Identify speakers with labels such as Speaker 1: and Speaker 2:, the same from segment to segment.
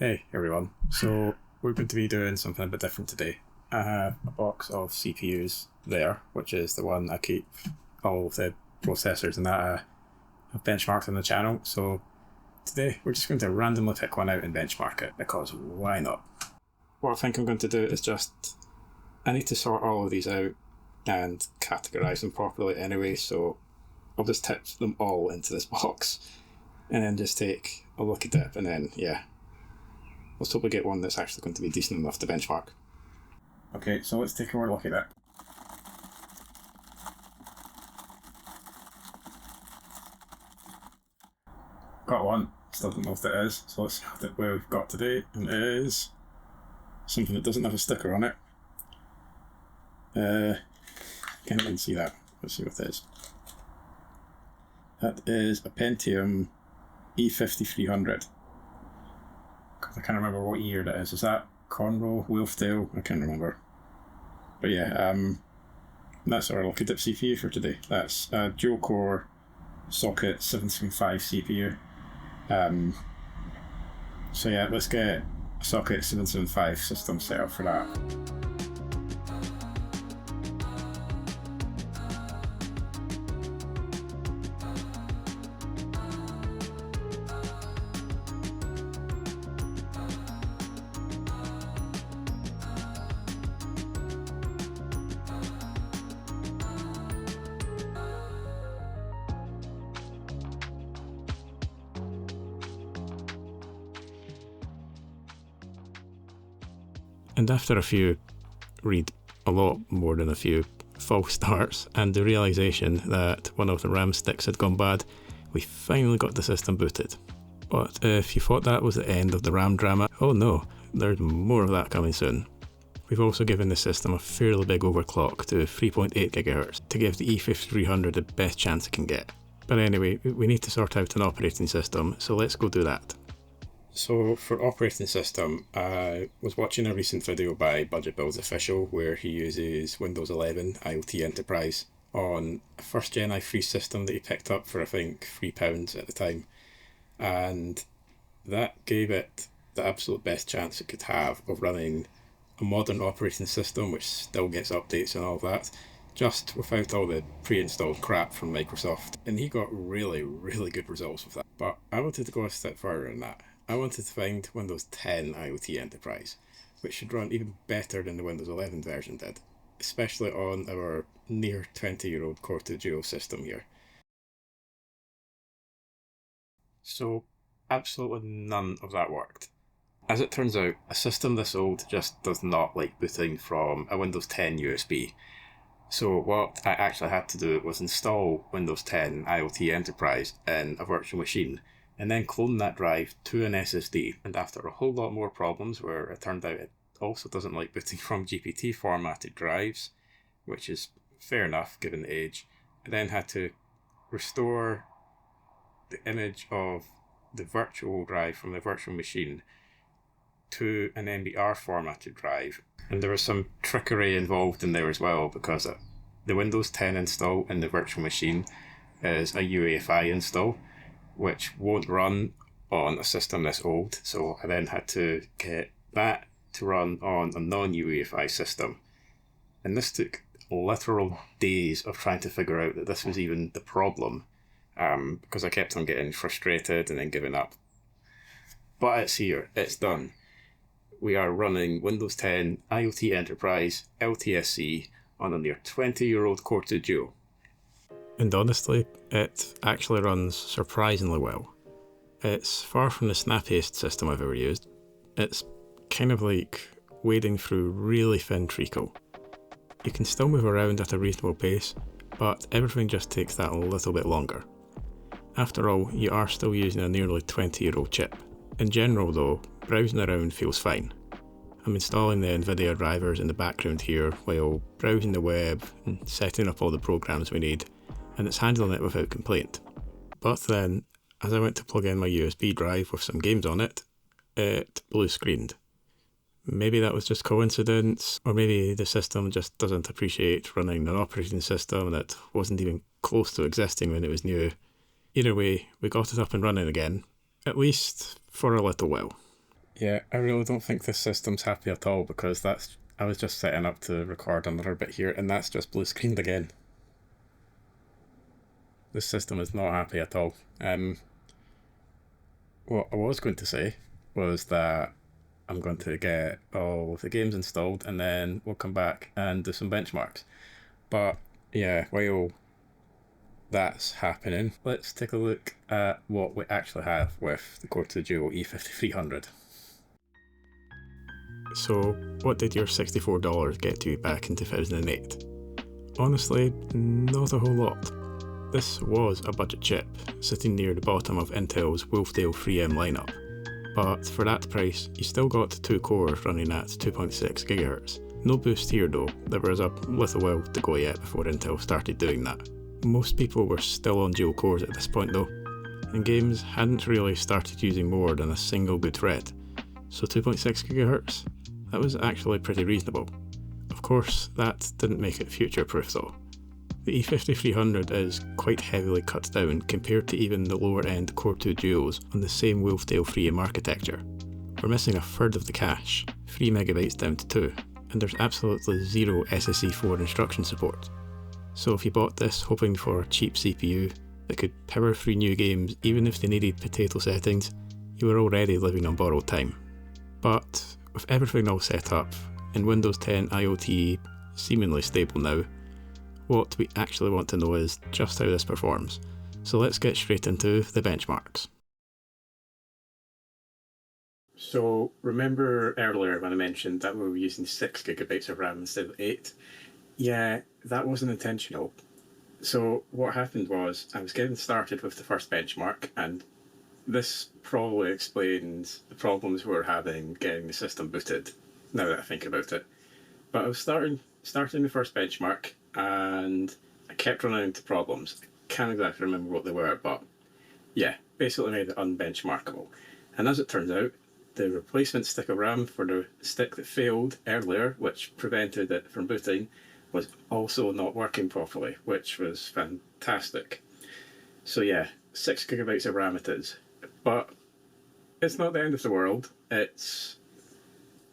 Speaker 1: Hey everyone, so we're going to be doing something a bit different today. I have a box of CPUs there, which is the one I keep all of the processors and that I've benchmarked on the channel. So today we're just going to randomly pick one out and benchmark it, because why not? What I think I'm going to do is I need to sort all of these out and categorize them properly anyway, so I'll just tip them all into this box and then just take a look at it, and then let's hope we get one that's actually going to be decent enough to benchmark. Okay, so let's take a more look at it. Got one, still don't know what it is, so let's see what we've got today, and it is something that doesn't have a sticker on it. Can't even see that. Let's see what it is. That is a Pentium E5300. I can't remember what year that is. Is that Conroe, Wolfdale? I can't remember. But yeah, that's our lucky dip CPU for today. That's a dual core socket 775 CPU. So yeah, let's get a socket 775 system set up for that. And after a lot more than a few false starts and the realisation that one of the RAM sticks had gone bad, we finally got the system booted. But if you thought that was the end of the RAM drama, oh no, there's more of that coming soon. We've also given the system a fairly big overclock to 3.8 GHz to give the E5300 the best chance it can get. But anyway, we need to sort out an operating system, so let's go do that. So for operating system, I was watching a recent video by Budget Builds Official where he uses Windows 11 IoT Enterprise on a first gen i3 system that he picked up for I think £3 at the time, and that gave it the absolute best chance it could have of running a modern operating system which still gets updates and all that, just without all the pre-installed crap from Microsoft, and he got really good results with that. But I wanted to go a step further than that. I wanted to find Windows 10 IoT Enterprise, which should run even better than the Windows 11 version did, especially on our near 20-year-old Core 2 Duo system here. So absolutely none of that worked. As it turns out, a system this old just does not like booting from a Windows 10 USB. So what I actually had to do was install Windows 10 IoT Enterprise in a virtual machine, and then clone that drive to an SSD. And after a whole lot more problems where it turned out it also doesn't like booting from GPT formatted drives, which is fair enough given the age, I then had to restore the image of the virtual drive from the virtual machine to an MBR formatted drive. And there was some trickery involved in there as well, because the Windows 10 install in the virtual machine is a UEFI install, which won't run on a system this old. So I then had to get that to run on a non-UEFI system. And this took literal days of trying to figure out that this was even the problem, because I kept on getting frustrated and then giving up. But it's here, it's done. We are running Windows 10 IoT Enterprise LTSC on a near 20-year-old Core 2 Duo. And honestly, it actually runs surprisingly well. It's far from the snappiest system I've ever used. It's kind of like wading through really thin treacle. You can still move around at a reasonable pace, but everything just takes that a little bit longer. After all, you are still using a nearly 20-year-old chip. In general though, browsing around feels fine. I'm installing the NVIDIA drivers in the background here while browsing the web and setting up all the programs we need, and it's handling it without complaint. But then, as I went to plug in my USB drive with some games on it, it blue screened. Maybe that was just coincidence, or maybe the system just doesn't appreciate running an operating system that wasn't even close to existing when it was new. Either way, we got it up and running again, at least for a little while. Yeah, I really don't think this system's happy at all because I was just setting up to record another bit here and that's just blue screened again. This system is not happy at all. What I was going to say was that I'm going to get all of the games installed and then we'll come back and do some benchmarks. But yeah, while that's happening, let's take a look at what we actually have with the Core 2 Duo E5300. So, what did your $64 get you back in 2008? Honestly, not a whole lot. This was a budget chip, sitting near the bottom of Intel's Wolfdale 3M lineup, but for that price you still got 2 cores running at 2.6 GHz. No boost here though, there was a little while to go yet before Intel started doing that. Most people were still on dual cores at this point though, and games hadn't really started using more than a single good thread, so 2.6 GHz? That was actually pretty reasonable. Of course, that didn't make it future-proof though. The E5300 is quite heavily cut down compared to even the lower end Core 2 Duos on the same Wolfdale 3M architecture. We're missing a third of the cache, 3MB down to 2, and there's absolutely zero SSE4 instruction support. So if you bought this hoping for a cheap CPU that could power through new games even if they needed potato settings, you were already living on borrowed time. But with everything all set up, and Windows 10 IoT seemingly stable now, what we actually want to know is just how this performs. So let's get straight into the benchmarks. So remember earlier when I mentioned that we were using 6GB of RAM instead of 8? Yeah, that wasn't intentional. So what happened was I was getting started with the first benchmark, and this probably explains the problems we were having getting the system booted, now that I think about it. But I was starting the first benchmark, and I kept running into problems. I can't exactly remember what they were, but yeah, basically made it unbenchmarkable. And as it turns out, the replacement stick of RAM for the stick that failed earlier, which prevented it from booting, was also not working properly, which was fantastic. So yeah, 6GB of RAM it is. But it's not the end of the world. It's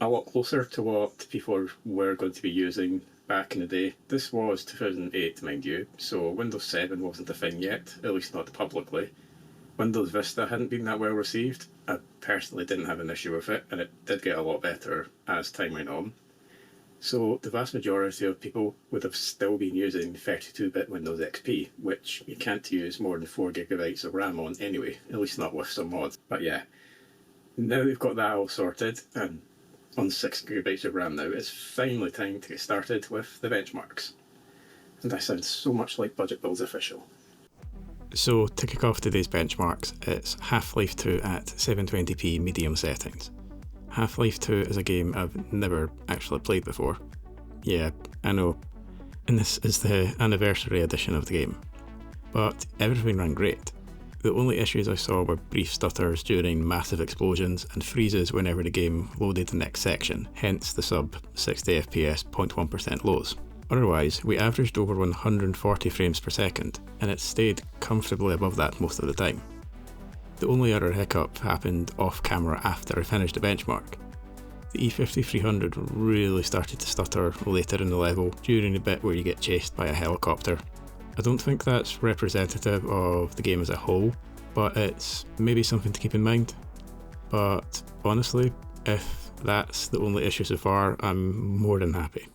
Speaker 1: a lot closer to what people were going to be using back in the day. This was 2008, mind you, so Windows 7 wasn't a thing yet, at least not publicly. Windows Vista hadn't been that well received. I personally didn't have an issue with it, and it did get a lot better as time went on. So the vast majority of people would have still been using 32-bit Windows XP, which you can't use more than 4GB of RAM on anyway, at least not with some mods. But yeah, now we've got that all sorted, and on 6GB of RAM now, it's finally time to get started with the benchmarks. And that sounds so much like Budget Builds official. So to kick off today's benchmarks, it's Half-Life 2 at 720p medium settings. Half-Life 2 is a game I've never actually played before. Yeah, I know. And this is the anniversary edition of the game. But everything ran great. The only issues I saw were brief stutters during massive explosions and freezes whenever the game loaded the next section, hence the sub 60 FPS 0.1% lows. Otherwise, we averaged over 140 frames per second, and it stayed comfortably above that most of the time. The only other hiccup happened off camera after I finished the benchmark. The E5300 really started to stutter later in the level during the bit where you get chased by a helicopter. I don't think that's representative of the game as a whole, but it's maybe something to keep in mind. But honestly, if that's the only issue so far, I'm more than happy.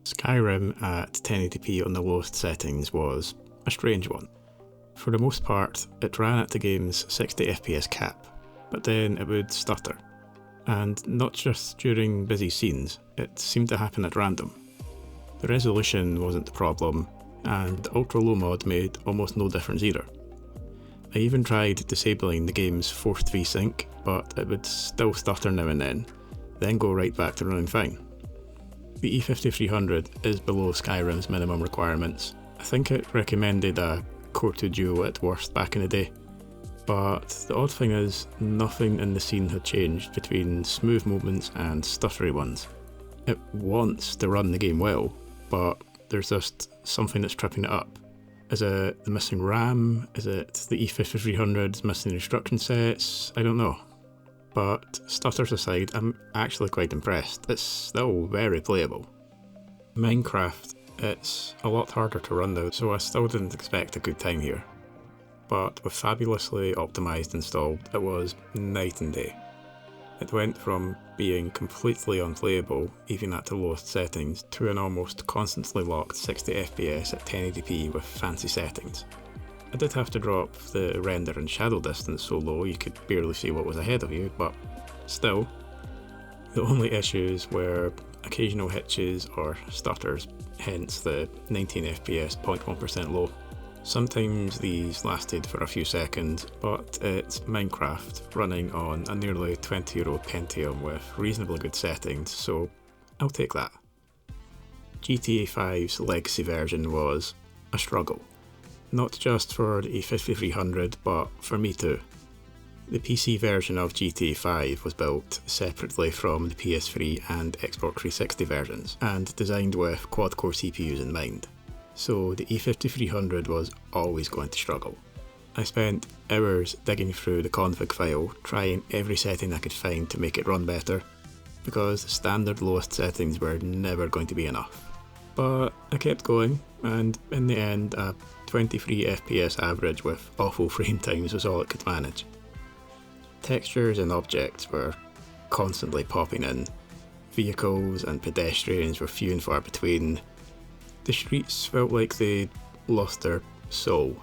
Speaker 1: Skyrim at 1080p on the lowest settings was a strange one. For the most part, it ran at the game's 60 FPS cap, but then it would stutter. And not just during busy scenes, it seemed to happen at random. The resolution wasn't the problem, and the ultra low mod made almost no difference either. I even tried disabling the game's forced VSync, but it would still stutter now and then go right back to running fine. The E5300 is below Skyrim's minimum requirements. I think it recommended a Core 2 Duo at worst back in the day. But the odd thing is, nothing in the scene had changed between smooth moments and stuttery ones. It wants to run the game well, but there's just something that's tripping it up. Is it the missing RAM? Is it the E5300's missing instruction sets? I don't know. But stutters aside, I'm actually quite impressed. It's still very playable. Minecraft, it's a lot harder to run though, so I still didn't expect a good time here. But with fabulously optimised installed, it was night and day. It went from being completely unplayable, even at the lowest settings, to an almost constantly locked 60 FPS at 1080p with fancy settings. I did have to drop the render and shadow distance so low you could barely see what was ahead of you, but still, the only issues were occasional hitches or stutters, hence the 19 FPS 0.1% low. Sometimes these lasted for a few seconds, but it's Minecraft running on a nearly 20-year-old Pentium with reasonably good settings, so I'll take that. GTA 5's legacy version was a struggle. Not just for the 5300, but for me too. The PC version of GTA 5 was built separately from the PS3 and Xbox 360 versions, and designed with quad-core CPUs in mind. So the E5300 was always going to struggle. I spent hours digging through the config file, trying every setting I could find to make it run better, because the standard lowest settings were never going to be enough. But I kept going, and in the end a 23 FPS average with awful frame times was all it could manage. Textures and objects were constantly popping in, vehicles and pedestrians were few and far between. The streets felt like they'd lost their soul.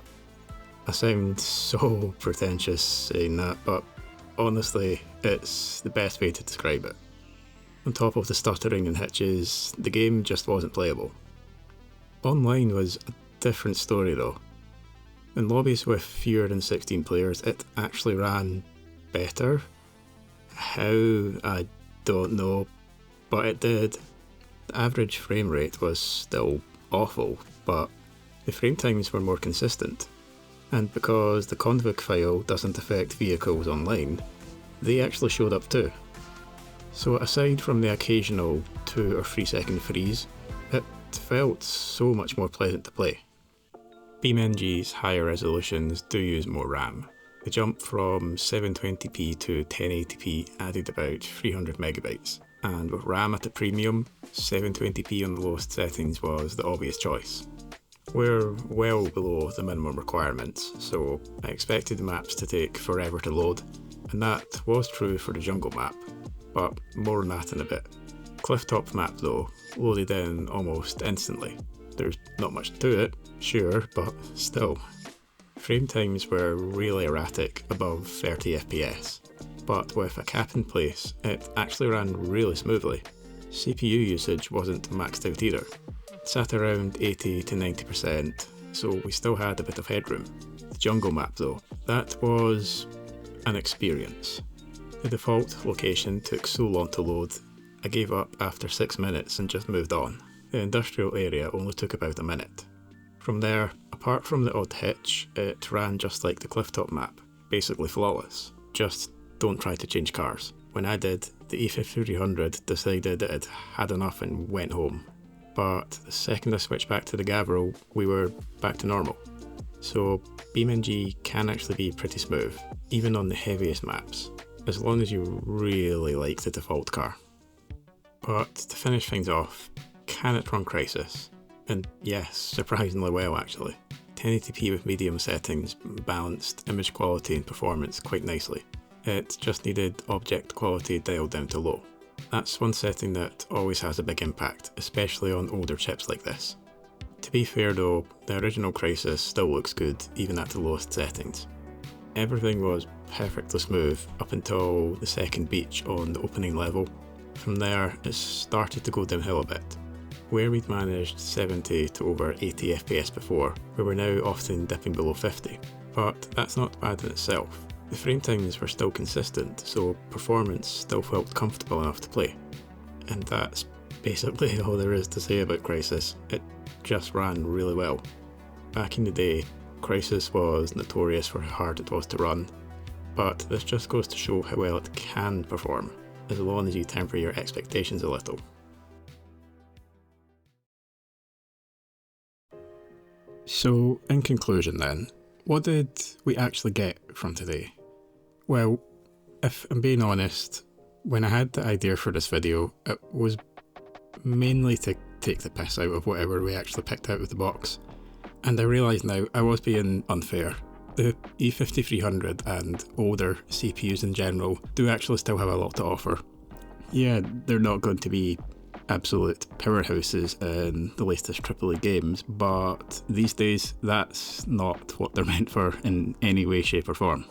Speaker 1: I sound so pretentious saying that, but honestly, it's the best way to describe it. On top of the stuttering and hitches, the game just wasn't playable. Online was a different story though. In lobbies with fewer than 16 players, it actually ran better. How? I don't know, but it did. The average frame rate was still awful, but the frame times were more consistent. And because the config file doesn't affect vehicles online, they actually showed up too. So aside from the occasional 2 or 3 second freeze, it felt so much more pleasant to play. BeamNG's higher resolutions do use more RAM. The jump from 720p to 1080p added about 300 megabytes, and with RAM at a premium, 720p on the lowest settings was the obvious choice. We're well below the minimum requirements, so I expected the maps to take forever to load, and that was true for the jungle map, but more on that in a bit. Clifftop map though, loaded in almost instantly. There's not much to it, sure, but still. Frame times were really erratic, above 30 FPS, but with a cap in place, it actually ran really smoothly. CPU usage wasn't maxed out either. It sat around 80 to 90%, so we still had a bit of headroom. The jungle map though, that was an experience. The default location took so long to load, I gave up after 6 minutes and just moved on. The industrial area only took about a minute. From there, apart from the odd hitch, it ran just like the Clifftop map, basically flawless. Just don't try to change cars. When I did, the E5300 decided it had had enough and went home. But the second I switched back to the Gavro, we were back to normal. So BeamNG can actually be pretty smooth, even on the heaviest maps, as long as you really like the default car. But to finish things off, can it run Crysis? And yes, surprisingly well actually. 1080p with medium settings balanced image quality and performance quite nicely. It just needed object quality dialed down to low. That's one setting that always has a big impact, especially on older chips like this. To be fair though, the original Crysis still looks good even at the lowest settings. Everything was perfectly smooth up until the second beach on the opening level. From there, it started to go downhill a bit. Where we'd managed 70 to over 80 FPS before, we were now often dipping below 50. But that's not bad in itself. The frame times were still consistent, so performance still felt comfortable enough to play. And that's basically all there is to say about Crysis. It just ran really well. Back in the day, Crysis was notorious for how hard it was to run, but this just goes to show how well it can perform, as long as you temper your expectations a little. So, in conclusion then, what did we actually get from today? Well,
Speaker 2: If I'm being honest, when I had the idea for this video, it was mainly to take the piss out of whatever we actually picked out of the box. And I realise now I was being unfair. The E5300 and older CPUs in general do actually still have a lot to offer. Yeah, they're not going to be absolute powerhouses in the latest AAA games, but these days that's not what they're meant for in any way, shape or form.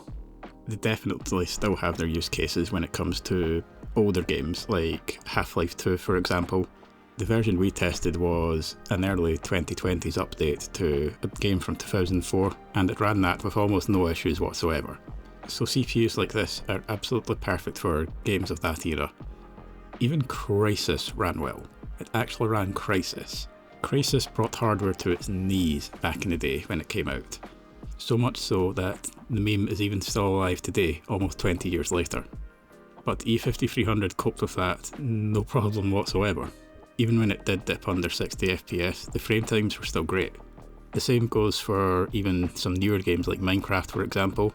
Speaker 2: They definitely still have their use cases when it comes to older games like Half-Life 2 for example. The version we tested was an early 2020s update to a game from 2004, and it ran that with almost no issues whatsoever. So CPUs like this are absolutely perfect for games of that era. Even Crysis ran well. It actually ran Crysis. Crysis brought hardware to its knees back in the day when it came out. So much so that the meme is even still alive today, almost 20 years later. But E5300 coped with that no problem whatsoever. Even when it did dip under 60 FPS, the frame times were still great. The same goes for even some newer games like Minecraft for example.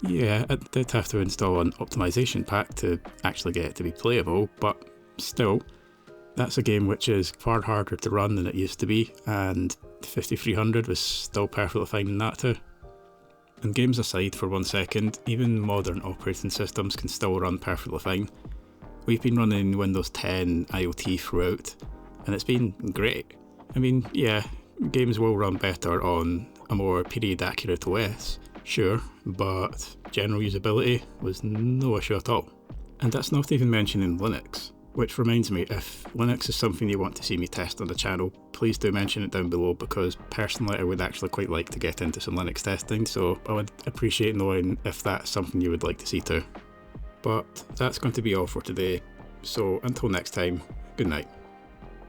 Speaker 2: Yeah, I did have to install an optimization pack to actually get it to be playable, but still, that's a game which is far harder to run than it used to be, and 5300 was still perfectly fine in that too. And games aside for 1 second, even modern operating systems can still run perfectly fine. We've been running Windows 10 IoT throughout, and it's been great. I mean, yeah, games will run better on a more period accurate OS, sure, but general usability was no issue at all. And that's not even mentioning Linux, which reminds me, if Linux is something you want to see me test on the channel, please do mention it down below, because personally I would actually quite like to get into some Linux testing, so I would appreciate knowing if that's something you would like to see too. But that's going to be all for today, so until next time, good night.